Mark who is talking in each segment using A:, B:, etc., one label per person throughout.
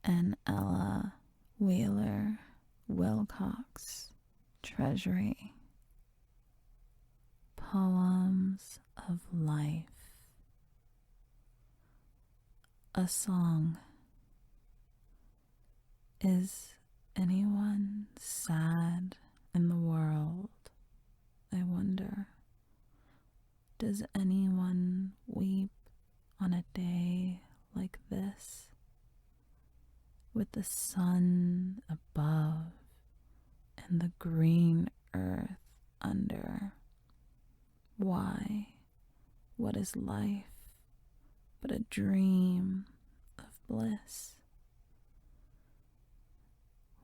A: an Ella Wheeler Wilcox Treasury. Poems of Life. A song. Is anyone sad in the world? I wonder. Does anyone weep on a day like this? With the sun above and the green earth under. Why, what is life but a dream of bliss?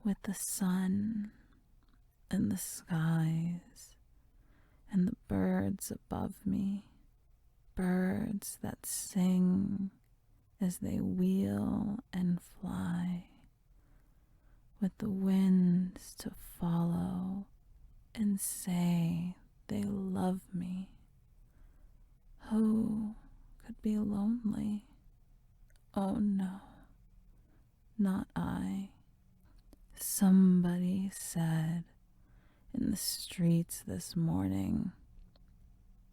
A: With the sun and the skies and the birds above me, birds that sing as they wheel and fly, with the winds to follow and say they love me. Who could be lonely? Oh no, not I. Somebody said in the streets this morning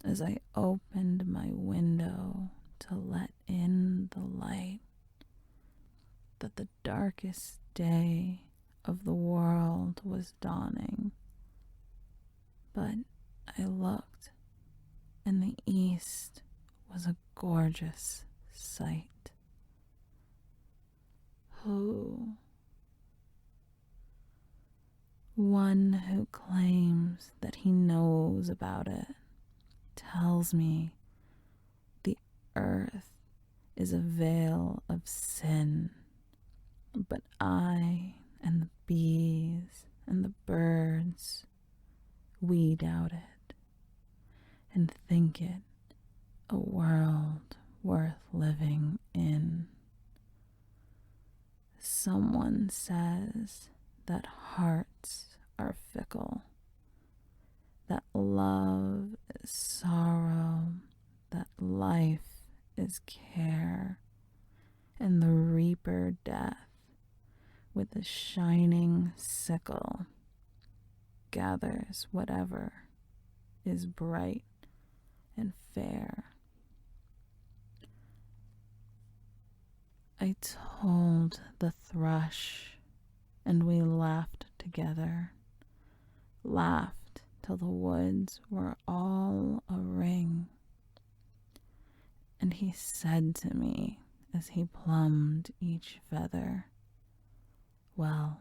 A: as I opened my window to let in the light that the darkest day of the world was dawning. But I looked, and the east was a gorgeous sight. Who? One who claims that he knows about it tells me the earth is a veil of sin, but I and the bees and the birds weed out it and think it a world worth living in. Someone says that hearts are fickle, that love is sorrow, that life is care, and the reaper death with a shining sickle gathers whatever is bright and fair. I told the thrush, and we laughed together, laughed till the woods were all a ring. And he said to me as he plumbed each feather, well,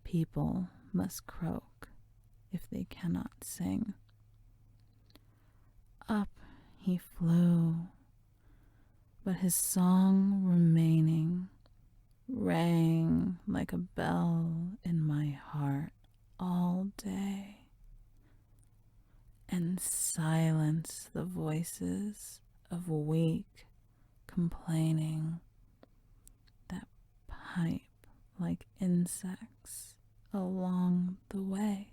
A: people must croak if they cannot sing. Up he flew, but his song remaining rang like a bell in my heart all day, and silenced the voices of weak complaining that pipe like insects along the way.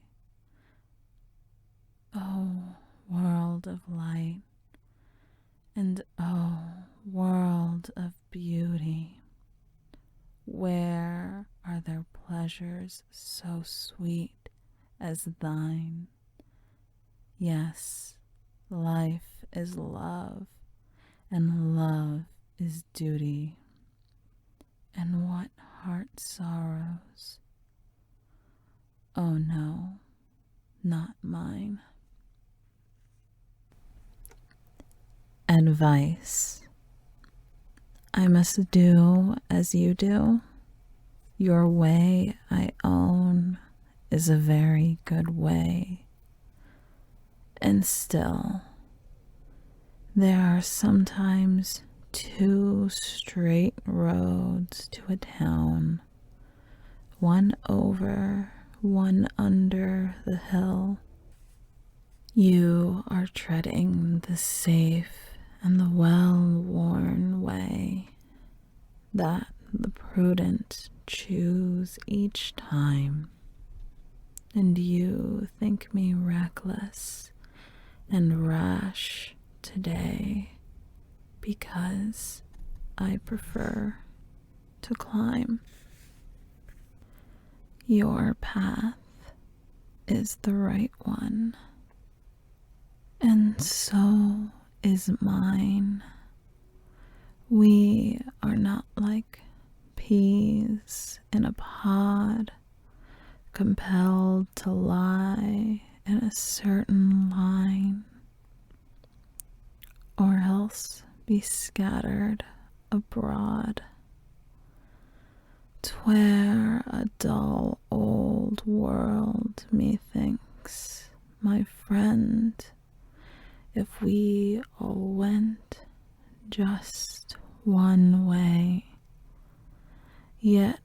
A: Oh, world of light, and oh, world of beauty, where are there pleasures so sweet as thine? Yes, life is love, and love is duty. And what heart sorrows? Oh no, not mine. Advice. I must do as you do. Your way, I own, is a very good way. And still, there are sometimes two straight roads to a town, one over, one under the hill. You are treading the safe and the well-worn way that the prudent choose each time, and you think me reckless and rash today because I prefer to climb. Your path is the right one, and so is mine. We are not like peas in a pod, compelled to lie in a certain line, or else be scattered abroad. 'Twere a dull old world, methinks, my friend, if we all went just one way. Yet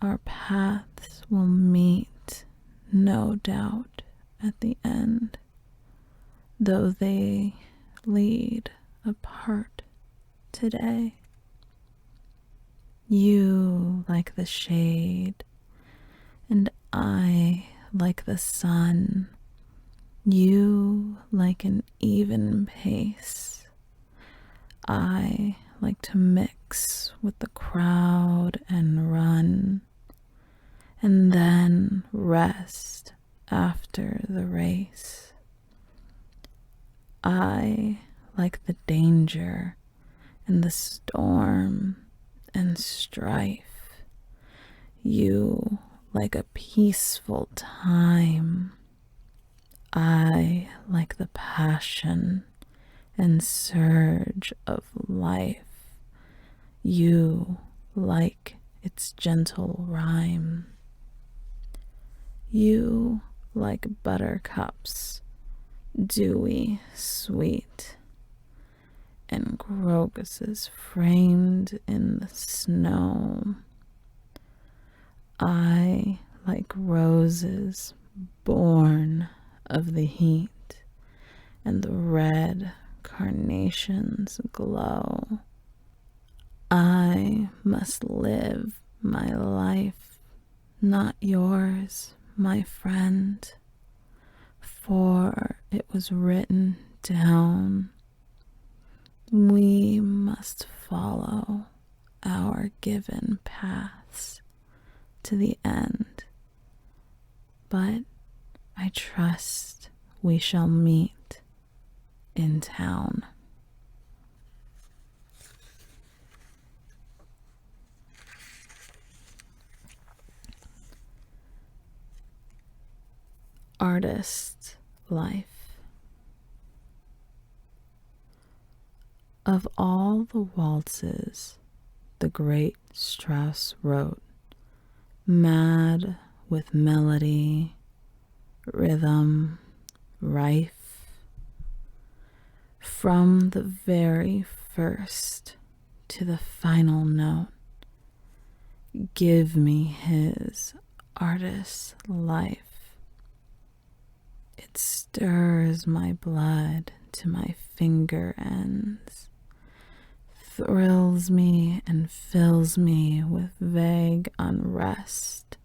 A: our paths will meet, no doubt, at the end, though they lead apart today. You like the shade, and I like the sun. You like an even pace. I like to mix with the crowd and run, and then rest after the race. I like the danger and the storm and strife. You like a peaceful time. I like the passion and surge of life. You like its gentle rhyme. You like buttercups, dewy sweet, and crocuses framed in the snow. I like roses born of the heat, and the red carnations glow. I must live my life, not yours, my friend, for it was written down. We must follow our given paths to the end, but I trust we shall meet in town. Artist life. Of all the waltzes the great Strauss wrote, mad with melody, rhythm, rife, from the very first to the final note, give me his artist's life. It stirs my blood to my finger ends, thrills me and fills me with vague unrest,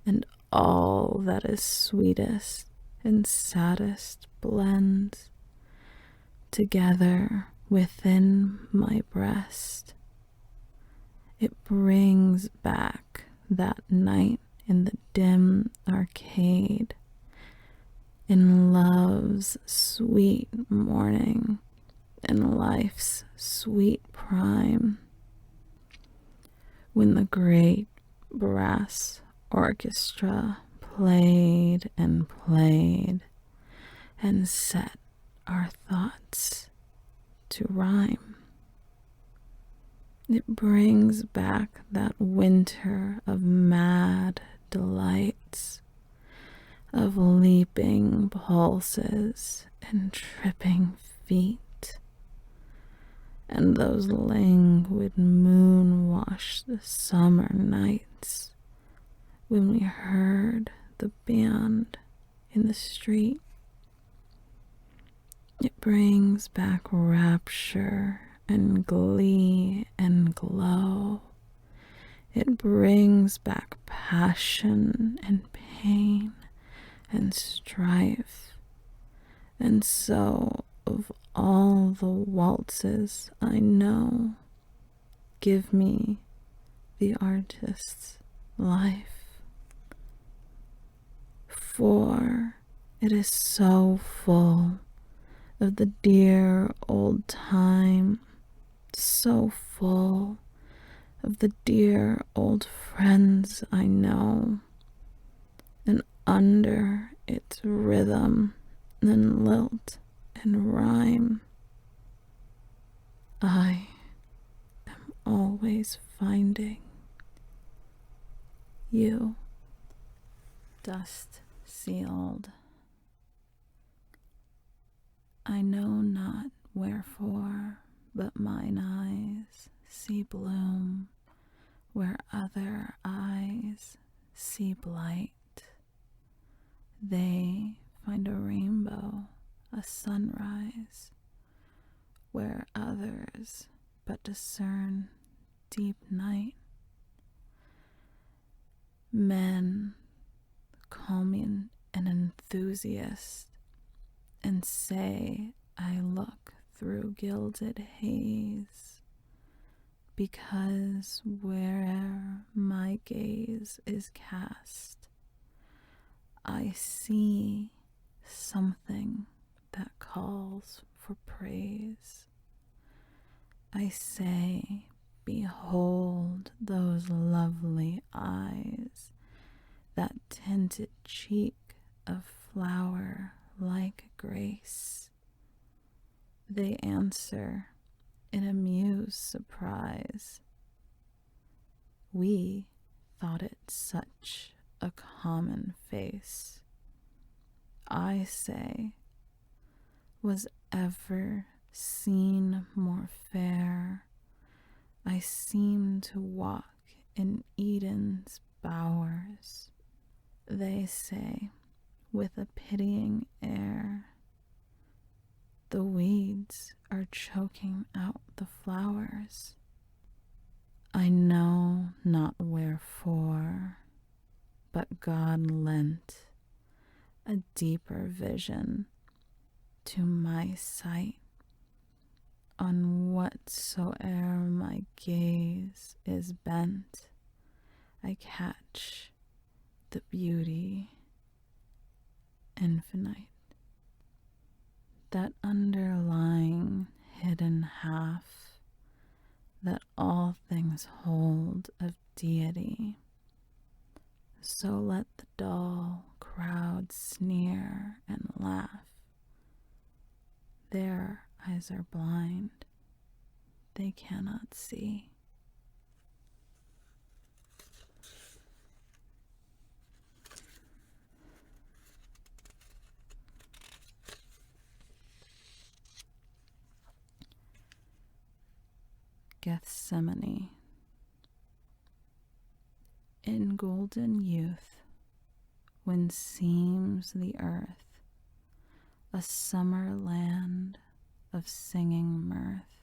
A: and all that is sweetest and saddest blends together within my breast. It brings back that night in the dim arcade, in love's sweet morning, in life's sweet prime, when the great brass orchestra played and played and set our thoughts to rhyme. It brings back that winter of mad delights, of leaping pulses and tripping feet, and those languid moon-washed summer nights when we heard the band in the street. It brings back rapture and glee and glow. It brings back passion and pain and strife. And so, of all the waltzes I know, give me the artist's life, for it is so full of the dear old time, so full of the dear old friends I know, and under its rhythm and lilt and rhyme, I am always finding you. Dust sealed. I know not wherefore, but mine eyes see bloom where other eyes see blight. They find a rainbow, a sunrise, where others but discern deep night. Men call me an enthusiast and say I look through gilded haze, because where my gaze is cast, I see something that calls for praise. I say, behold those lovely eyes, that tinted cheek of flower-like grace. They answer in amused surprise. We thought it such a common face. I say, was ever seen more fair? I seem to walk in Eden's bowers. They say, with a pitying air, the weeds are choking out the flowers. I know not wherefore, but God lent a deeper vision to my sight. On whatsoe'er my gaze is bent, I catch the beauty infinite. That underlying hidden half that all things hold of deity. So let the dull crowd sneer and laugh. Their eyes are blind, they cannot see. Gethsemane. In golden youth, when seems the earth a summer land of singing mirth,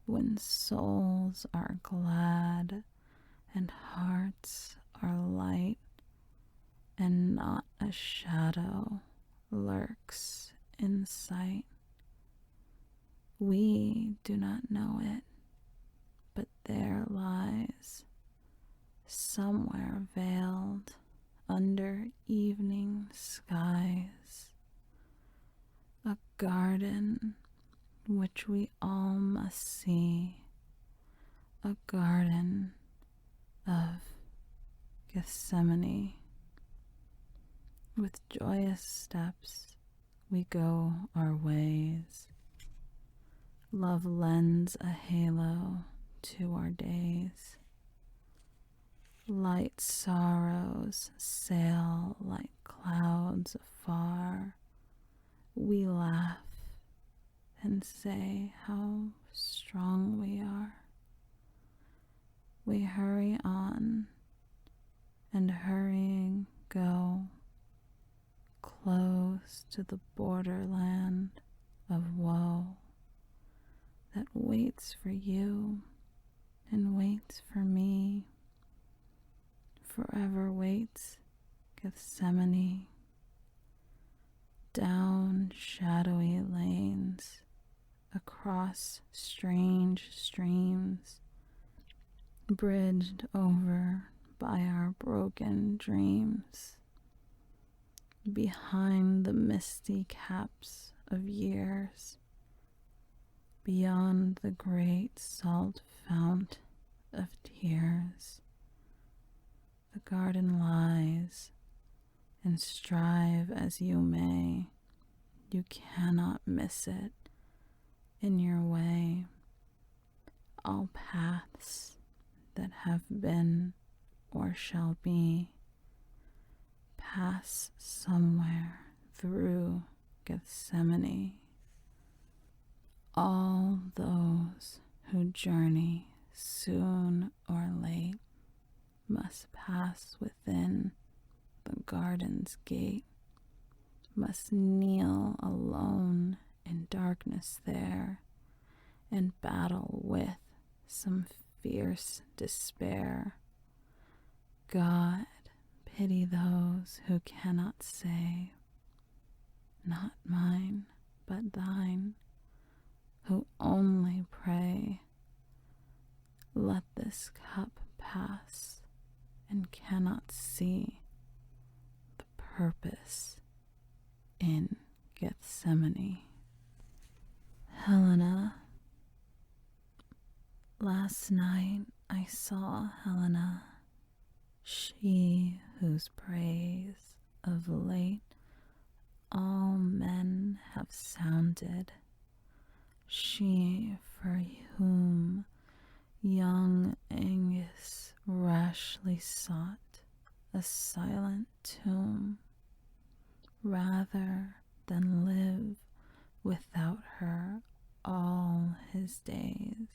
A: when souls are glad and hearts are light, and not a shadow lurks in sight. We do not know it, but there lies, somewhere veiled under evening skies, a garden which we all must see, a garden of Gethsemane. With joyous steps we go our ways. Love lends a halo to our days. Light sorrows sail like clouds afar. We laugh and say how strong we are. We hurry on and hurrying go, close to the borderland of woe that waits for you and waits for me, forever waits Gethsemane. Down shadowy lanes, across strange streams, bridged over by our broken dreams, behind the misty caps of years, beyond the great salt fount of tears. The garden lies, and strive as you may, you cannot miss it in your way. All paths that have been or shall be pass somewhere through Gethsemane. All those who journey soon or late must pass within the garden's gate, must kneel alone in darkness there, and battle with some fierce despair. God, pity those who cannot say, not mine, but thine, who only pray, let this cup pass, and cannot see the purpose in Gethsemane. Helena. Last night I saw Helena, she whose praise of late all men have sounded, she for whom young Angus rashly sought a silent tomb, rather than live without her all his days.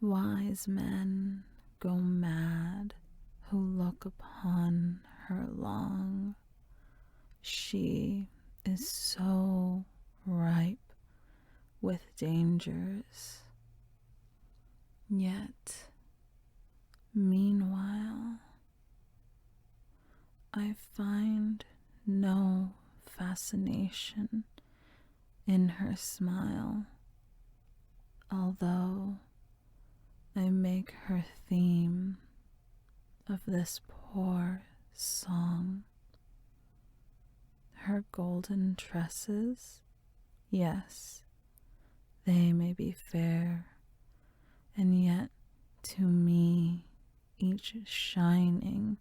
A: Wise men go mad who look upon her long. She is so ripe with dangers. Yet, meanwhile, I find no fascination in her smile, although I make her theme of this poor song. Her golden tresses, yes, they may be fair, and yet to me each shining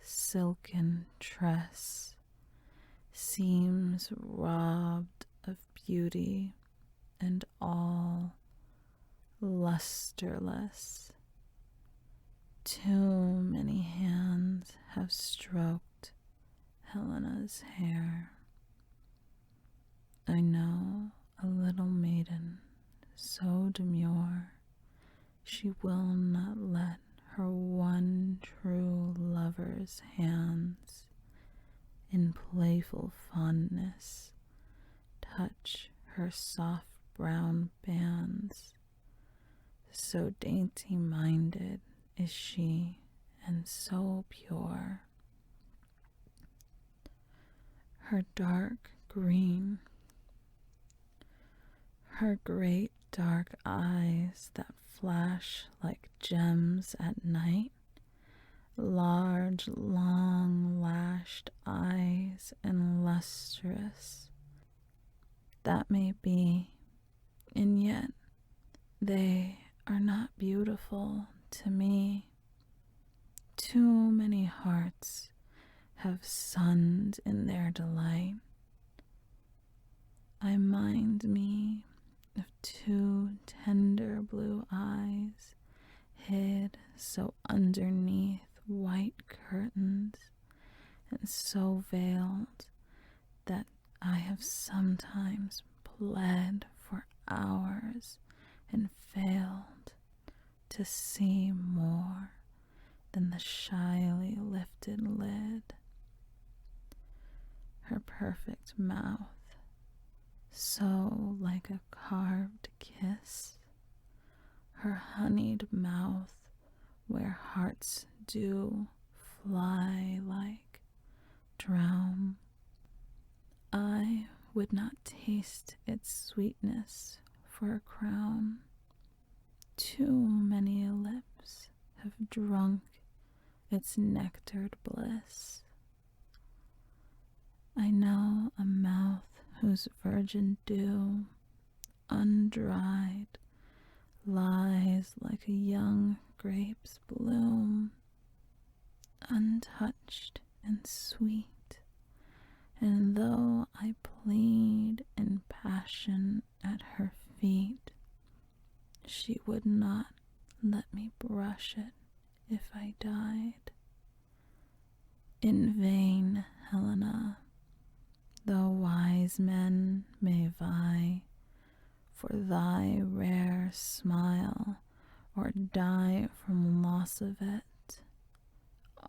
A: silken tress seems robbed of beauty and all lusterless. Too many hands have stroked Helena's hair. I know a little maiden so demure, she will not let her one true lover's hands in playful fondness touch her soft brown bands. So dainty-minded is she, and so pure. Her dark green, her great dark eyes that flash like gems at night, large, long-lashed eyes and lustrous. That may be, and yet they are not beautiful to me. Too many hearts have sunned in their delight. I mind me of two tender blue eyes hid so underneath white curtains and so veiled that I have sometimes pled for hours and failed to see more than the shyly lifted lid. Her perfect mouth, so like a carved kiss, her honeyed mouth where hearts do fly like drown. I would not taste its sweetness for a crown. Too many drunk its nectared bliss. I know a mouth whose virgin dew, undried, lies like a young grape's bloom, untouched and sweet, and though I plead in passion at her feet, she would not let me brush it if I died. In vain, Helena, though wise men may vie for thy rare smile, or die from loss of it,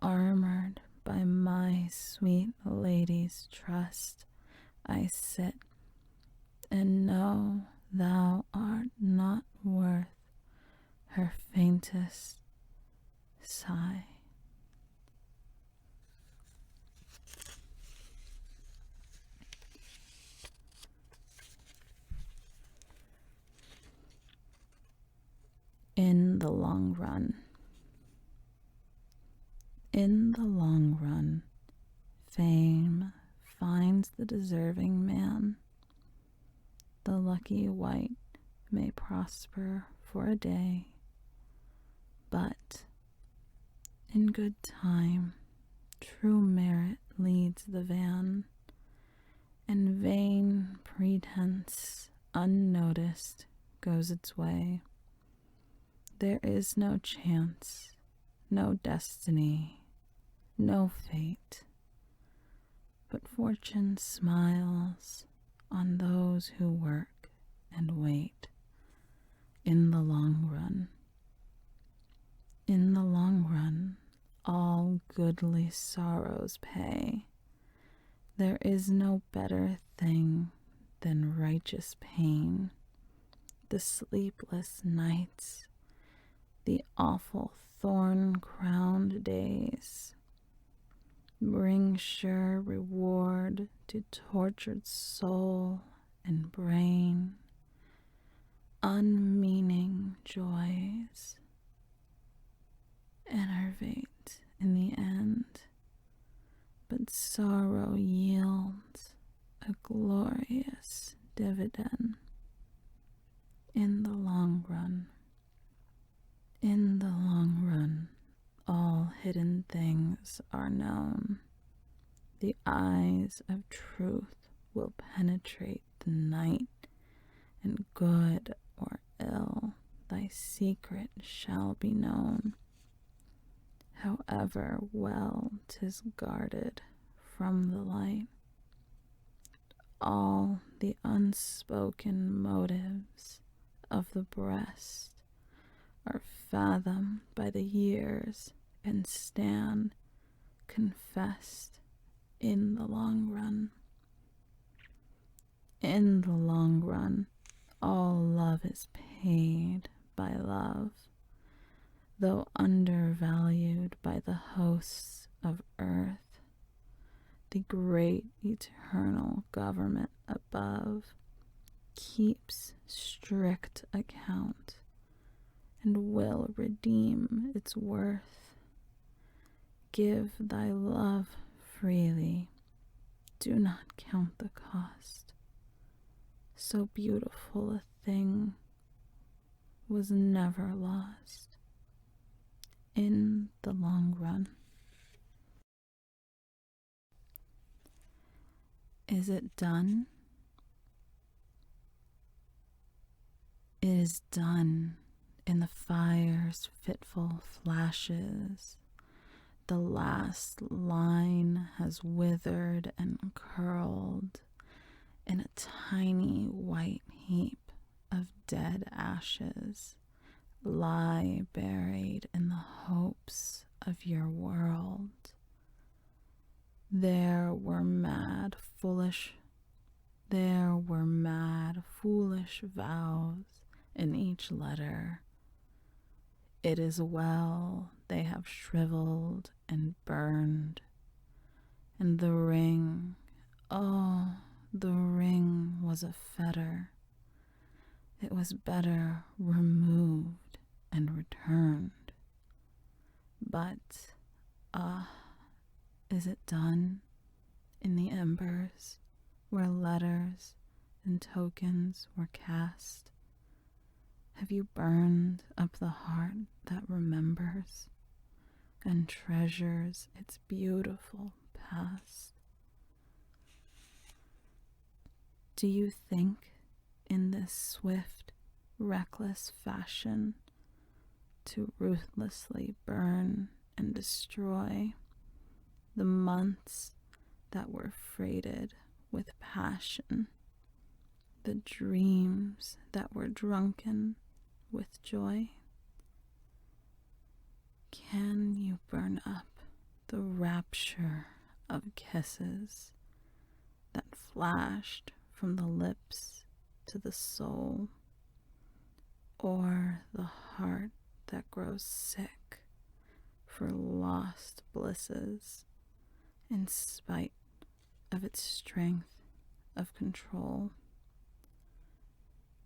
A: armored by my sweet lady's trust, I sit, and know thou art not worth her faintest sigh. In the long run. In the long run, fame finds the deserving man. The lucky wight may prosper for a day, but in good time, true merit leads the van, and vain pretense, unnoticed, goes its way. There is no chance, no destiny, no fate, but fortune smiles on those who work and wait. In the long run. In the long run, all goodly sorrows pay. There is no better thing than righteous pain. The sleepless nights, the awful thorn-crowned days, bring sure reward to tortured soul and brain, unmeaning joys, enervate in the end, but sorrow yields a glorious dividend. In the long run. In the long run, all hidden things are known. The eyes of truth will penetrate the night, and good or ill, thy secret shall be known. However well 'tis guarded from the light, all the unspoken motives of the breast are fathomed by the years and stand confessed in the long run. In the long run, all love is paid by love, though undervalued by the hosts of earth. The great eternal government above keeps strict account and will redeem its worth. Give thy love freely, do not count the cost. So beautiful a thing was never lost. In the long run. Is it done? It is done. In the fire's fitful flashes, the last line has withered and curled in a tiny white heap of dead ashes, lie buried in the hopes of your world. There were mad, foolish vows in each letter. It is well they have shriveled and burned. And the ring, oh, the ring was a fetter. It was better removed and returned. But, ah, is it done in the embers where letters and tokens were cast? Have you burned up the heart that remembers and treasures its beautiful past? Do you think in this swift, reckless fashion to ruthlessly burn and destroy the months that were freighted with passion, the dreams that were drunken with joy? Can you burn up the rapture of kisses that flashed from the lips to the soul, or the heart that grows sick for lost blisses in spite of its strength of control?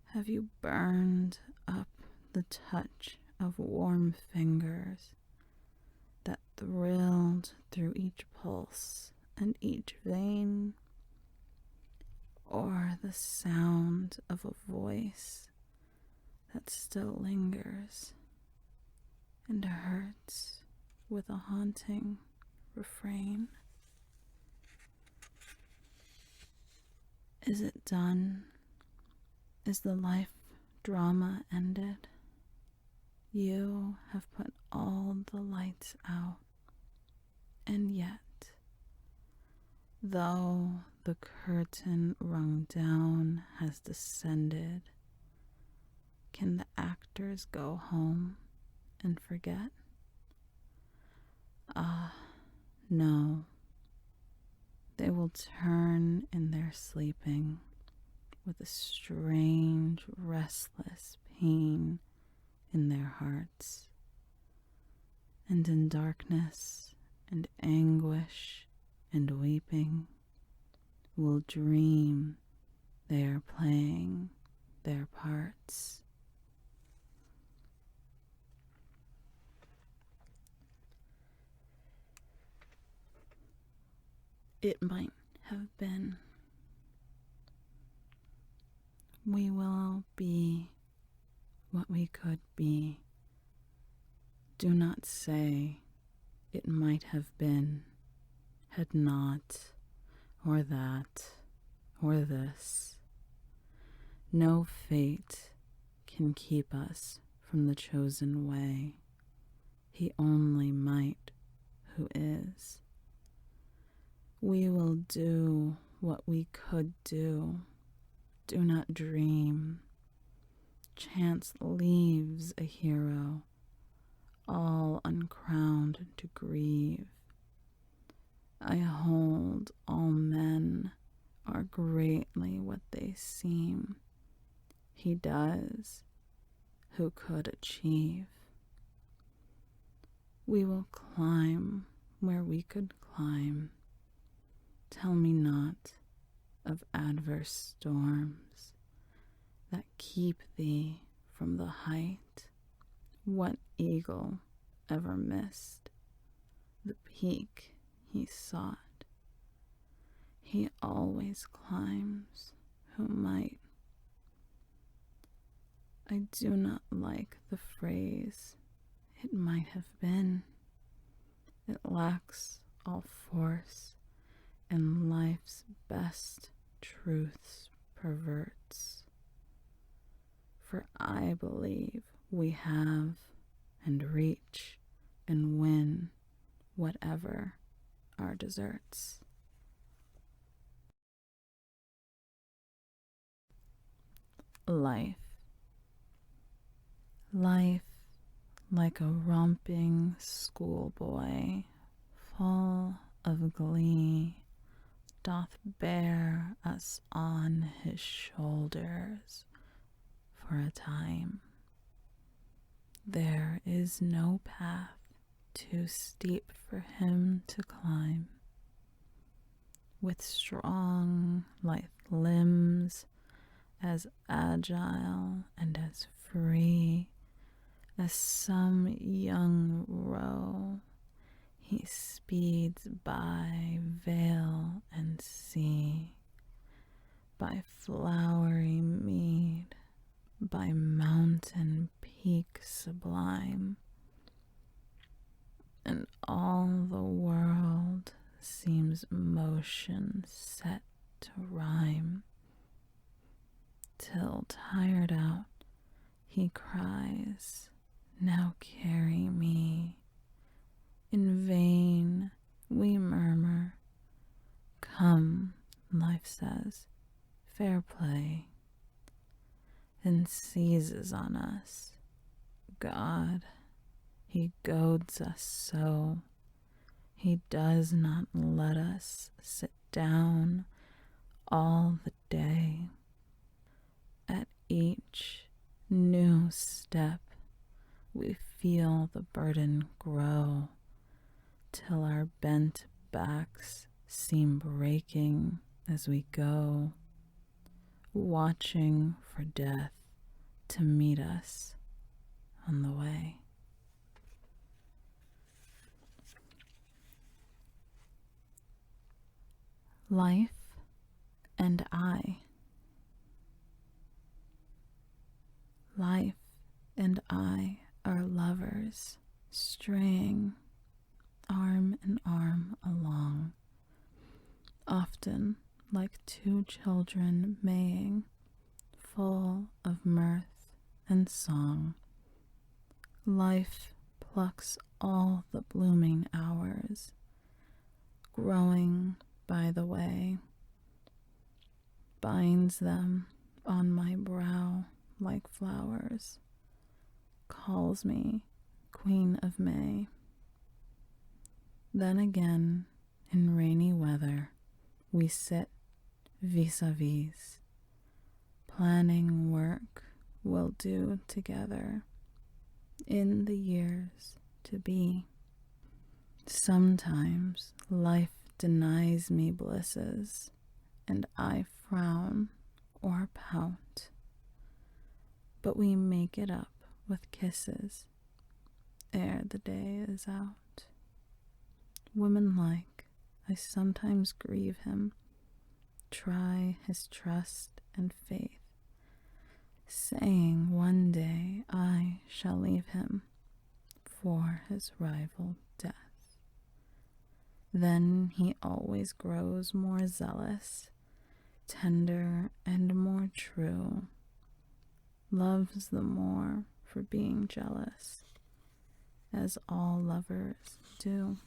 A: Have you burned up the touch of warm fingers that thrilled through each pulse and each vein, or the sound of a voice that still lingers and hurts with a haunting refrain? Is it done? Is the life drama ended? You have put all the lights out, and yet, though the curtain rung down has descended, can the actors go home and forget? Ah, no. They will turn in their sleeping with a strange, restless pain in their hearts, and in darkness and anguish and weeping will dream they are playing their parts. It might have been. We will be what we could be. Do not say it might have been, had not, or that, or this. No fate can keep us from the chosen way. He only might who is. We will do what we could do. Do not dream. Chance leaves a hero, all uncrowned to grieve. I hold all men are greatly what they seem. He does who could achieve. We will climb where we could climb. Tell me not of adverse storms that keep thee from the height. What eagle ever missed the peak he sought? He always climbs who might. I do not like the phrase, it might have been. It lacks all force, and life's best truths perverts. For I believe we have and reach and win whatever our deserts. Life. Life, like a romping schoolboy, full of glee, doth bear us on his shoulders for a time. There is no path too steep for him to climb. With strong, lithe limbs, as agile and as free as some young roe, he speeds by vale and sea, by flowery mead, by mountain peak sublime, and all the world seems motion set to rhyme, till tired out he cries, "Now carry me." In vain we murmur, "Come," life says, "fair play," and seizes on us. God, he goads us so. He does not let us sit down all the day. At each new step we feel the burden grow, till our bent backs seem breaking as we go, watching for death to meet us on the way. Life and I. Life and I are lovers, straying arm in arm along, often like two children maying, full of mirth and song. Life plucks all the blooming hours, growing by the way, binds them on my brow like flowers, calls me Queen of May. Then again, in rainy weather, we sit vis-a-vis, planning work we'll do together in the years to be. Sometimes life denies me blisses, and I frown or pout, but we make it up with kisses ere the day is out. Woman-like, I sometimes grieve him, try his trust and faith, saying one day I shall leave him for his rival death. Then he always grows more zealous, tender and more true, loves the more for being jealous, as all lovers do.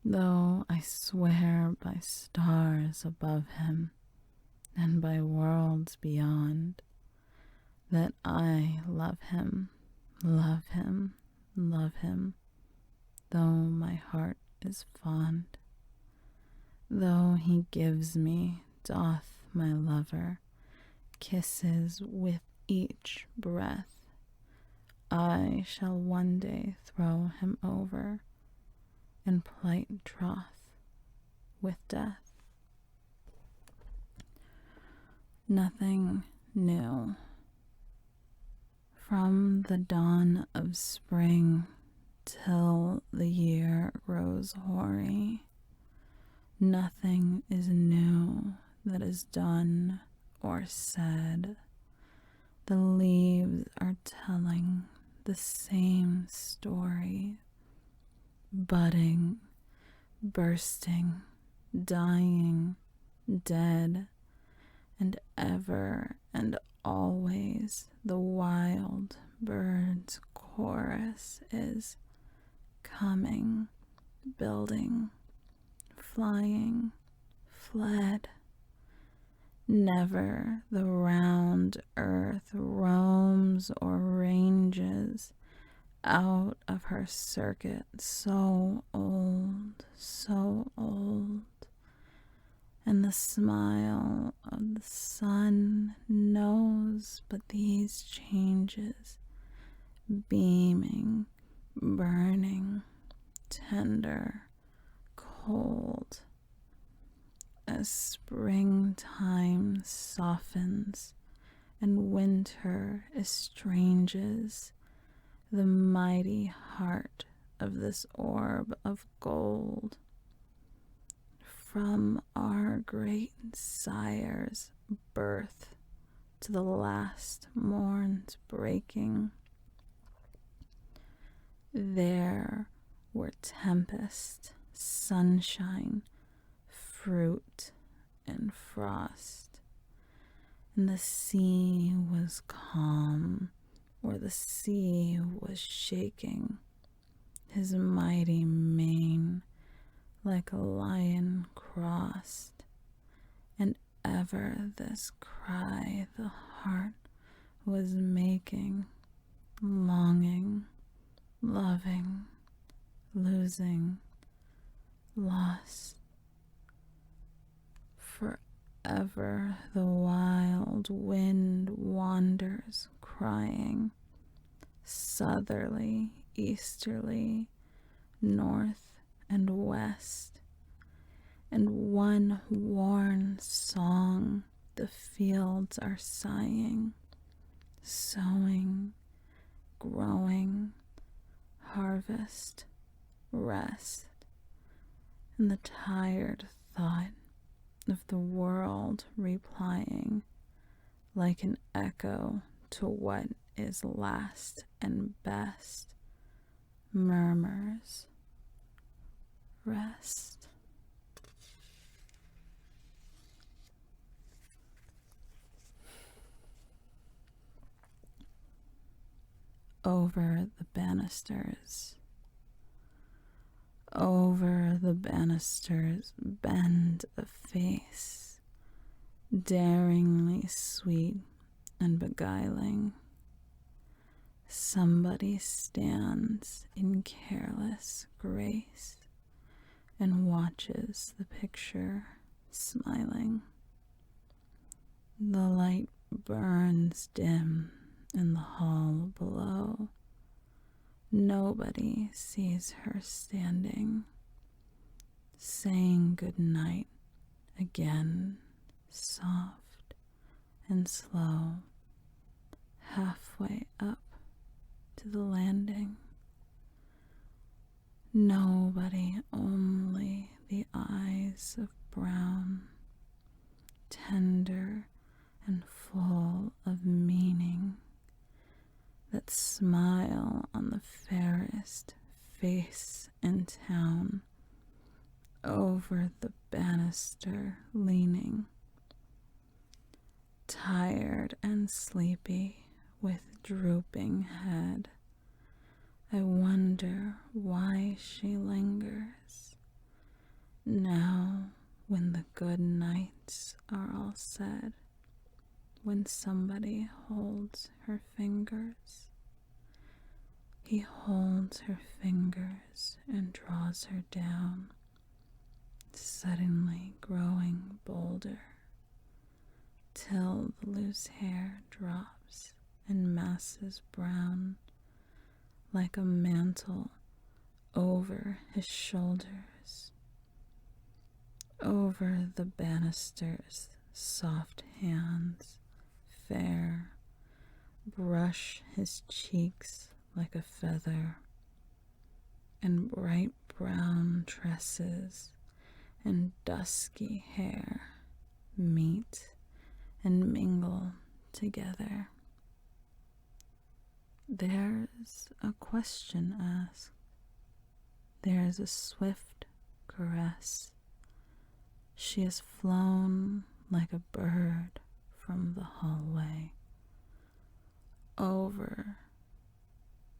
A: Though I swear by stars above him and by worlds beyond that I love him, love him, love him, though my heart is fond. Though he gives me, doth my lover, kisses with each breath, I shall one day throw him over and plight troth with death. Nothing new. From the dawn of spring till the year grows hoary, nothing is new that is done or said. The leaves are telling the same story, budding, bursting, dying, dead, and ever and always the wild bird's chorus is coming, building, flying, fled. Never the round earth roams or ranges out of her circuit so old, and the smile of the sun knows but these changes, beaming, burning, tender, cold, as springtime softens and winter estranges the mighty heart of this orb of gold, from our great sire's birth to the last morn's breaking. There were tempest, sunshine, fruit, and frost, and the sea was calm, or the sea was shaking his mighty mane like a lion crossed, and ever this cry the heart was making, longing, loving, losing, lost. Forever the wild wind wanders crying, southerly, easterly, north and west, and one worn song the fields are sighing, sowing, growing, harvest, rest, and the tired thought of the world replying like an echo to what is last and best, murmurs, rest. Over the banisters, over the banisters, bend a face, daringly sweet and beguiling. Somebody stands in careless grace and watches the picture, smiling. The light burns dim in the hall below. Nobody sees her standing, saying good night again, soft and slow, halfway up to the landing. Nobody, only the eyes of brown, tender and full of meaning, that smile on the fairest face in town, over the banister leaning, tired and sleepy with drooping head. I wonder why she lingers, now when the good nights are all said, when somebody holds her fingers. He holds her fingers and draws her down, suddenly growing bolder, till the loose hair drops in masses brown, like a mantle over his shoulders. Over the banisters, soft hands, fair, brush his cheeks like a feather, and bright brown tresses and dusky hair meet and mingle together. There's a question asked. There's a swift caress. She has flown like a bird from the hallway.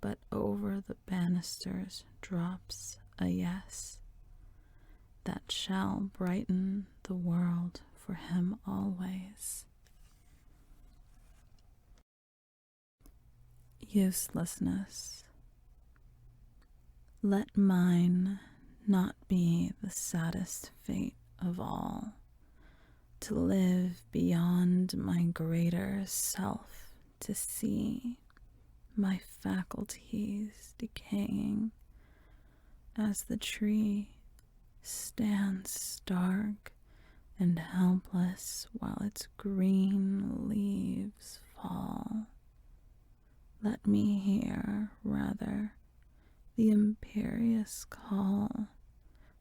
A: But over the banisters drops a yes that shall brighten the world for him always. Uselessness. Let mine not be the saddest fate of all, to live beyond my greater self, to see my faculties decaying as the tree stands stark and helpless while its green leaves fall. Let me hear, rather, the imperious call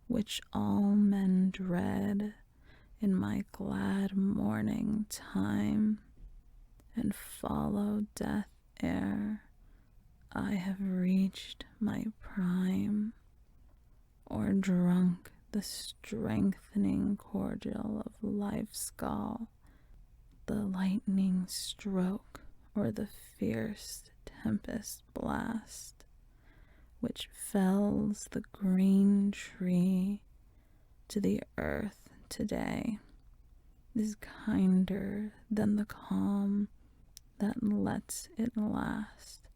A: which all men dread in my glad morning time, and follow death ere I have reached my prime, or drunk the strengthening cordial of life's gall, the lightning stroke or the fierce tempest blast, which fells the green tree to the earth today, is kinder than the calm that lets it last,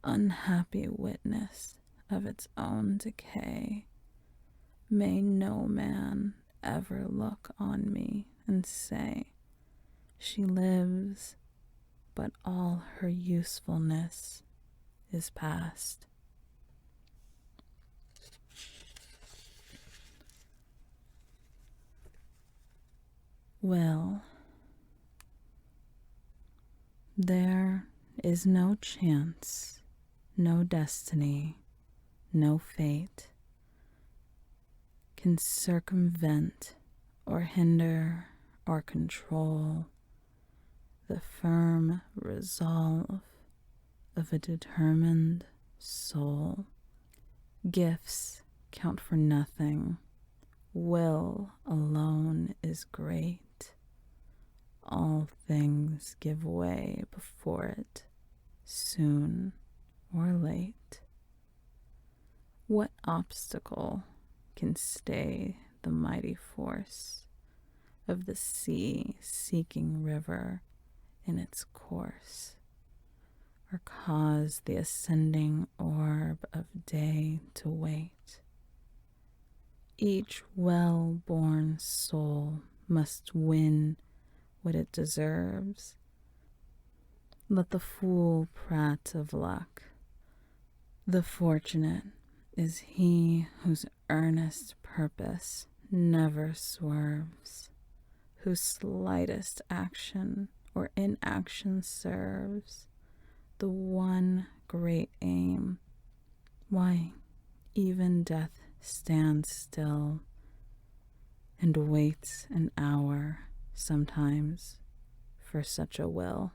A: unhappy witness of its own decay. May no man ever look on me and say, she lives, but all her usefulness is past. Well, there is no chance, no destiny, no fate can circumvent or hinder or control the firm resolve of a determined soul. Gifts count for nothing. Will alone is great. All things give way before it, soon or late. What obstacle can stay the mighty force of the sea-seeking river in its course, or cause the ascending orb of day to wait? Each well-born soul must win what it deserves. Let the fool prate of luck. The fortunate is he whose earnest purpose never swerves, whose slightest action or inaction serves the one great aim. Why, even death stands still and waits an hour sometimes for such a will.